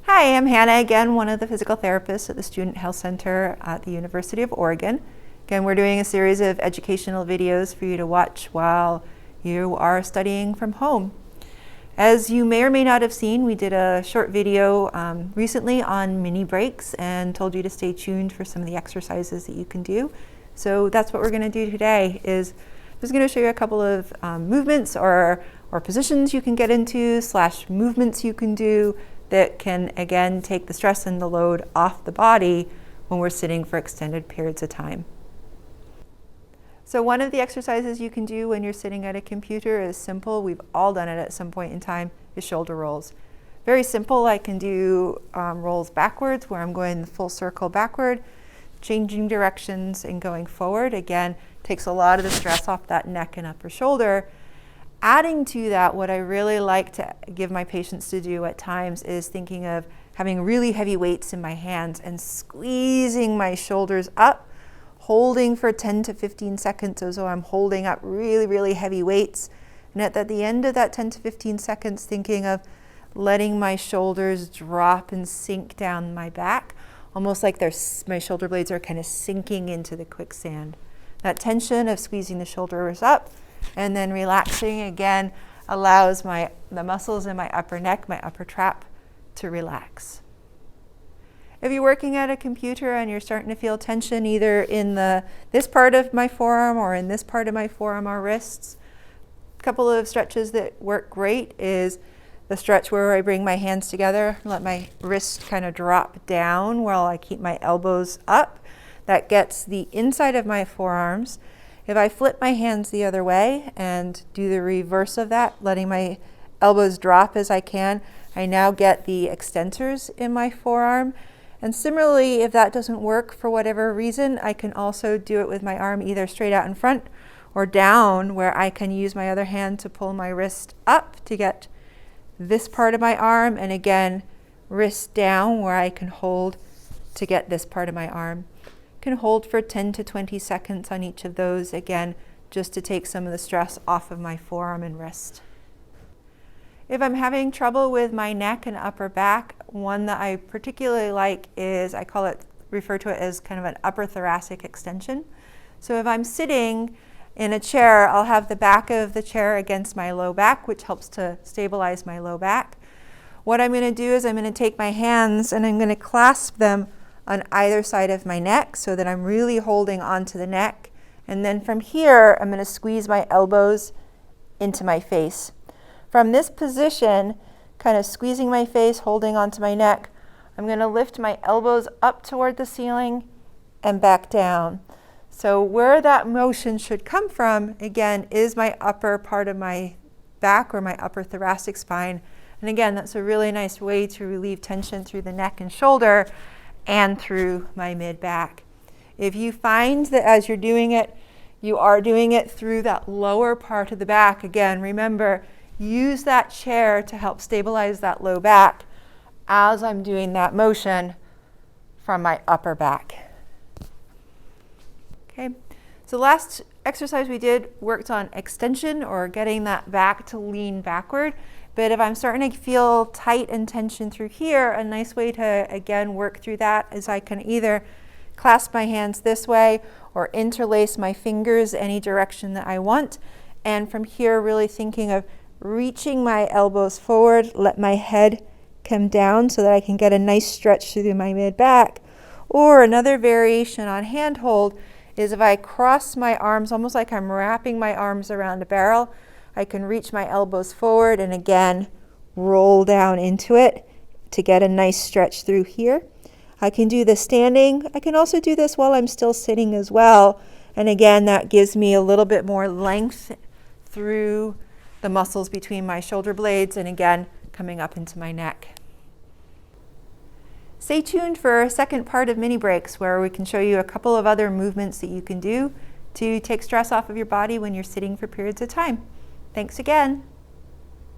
Hi, I'm Hannah again, one of the physical therapists at the Student Health Center at the University of Oregon. Again, we're doing a series of educational videos for you to watch while you are studying from home. As you may or may not have seen, we did a short video recently on mini breaks and told you to stay tuned for some of the exercises that you can do. So that's what we're going to do today. I'm just going to show you a couple of movements or positions you can get into / movements you can do that can, again, take the stress and the load off the body when we're sitting for extended periods of time. So one of the exercises you can do when you're sitting at a computer is simple. We've all done it at some point in time, is shoulder rolls. Very simple. I can do rolls backwards where I'm going the full circle backward, changing directions and going forward. Again, takes a lot of the stress off that neck and upper shoulder. Adding to that, what I really like to give my patients to do at times is thinking of having really heavy weights in my hands and squeezing my shoulders up, holding for 10 to 15 seconds as though I'm holding up really, really heavy weights. And at the end of that 10 to 15 seconds, thinking of letting my shoulders drop and sink down my back, almost like my shoulder blades are kind of sinking into the quicksand. That tension of squeezing the shoulders up and then relaxing again allows the muscles in my upper neck, my upper trap, to relax. If you're working at a computer and you're starting to feel tension either in this part of my forearm or in this part of my forearm or wrists, a couple of stretches that work great is the stretch where I bring my hands together, let my wrist kind of drop down while I keep my elbows up. That gets the inside of my forearms. If I flip my hands the other way and do the reverse of that, letting my elbows drop as I can, I now get the extensors in my forearm. And similarly, if that doesn't work for whatever reason, I can also do it with my arm either straight out in front or down, where I can use my other hand to pull my wrist up to get this part of my arm, and again, wrist down where I can hold to get this part of my arm. Can hold for 10 to 20 seconds on each of those, again, just to take some of the stress off of my forearm and wrist. If I'm having trouble with my neck and upper back, one that I particularly like is, refer to it as kind of an upper thoracic extension. So if I'm sitting in a chair, I'll have the back of the chair against my low back, which helps to stabilize my low back. What I'm going to do is I'm going to take my hands and I'm going to clasp them on either side of my neck so that I'm really holding onto the neck. And then from here, I'm going to squeeze my elbows into my face. From this position, kind of squeezing my face, holding onto my neck, I'm going to lift my elbows up toward the ceiling and back down. So where that motion should come from, again, is my upper part of my back or my upper thoracic spine. And again, that's a really nice way to relieve tension through the neck and shoulder and through my mid-back. If you find that as you're doing it, you are doing it through that lower part of the back, again, remember, use that chair to help stabilize that low back as I'm doing that motion from my upper back. Okay, so last exercise we did worked on extension or getting that back to lean backward. But if I'm starting to feel tight and tension through here, a nice way to, again, work through that is I can either clasp my hands this way or interlace my fingers any direction that I want. And from here, really thinking of reaching my elbows forward, let my head come down so that I can get a nice stretch through my mid-back. Or another variation on handhold is if I cross my arms, almost like I'm wrapping my arms around a barrel, I can reach my elbows forward and again roll down into it to get a nice stretch through here. I can do this standing. I can also do this while I'm still sitting as well. And again, that gives me a little bit more length through the muscles between my shoulder blades and again, coming up into my neck. Stay tuned for a second part of mini breaks where we can show you a couple of other movements that you can do to take stress off of your body when you're sitting for periods of time. Thanks again.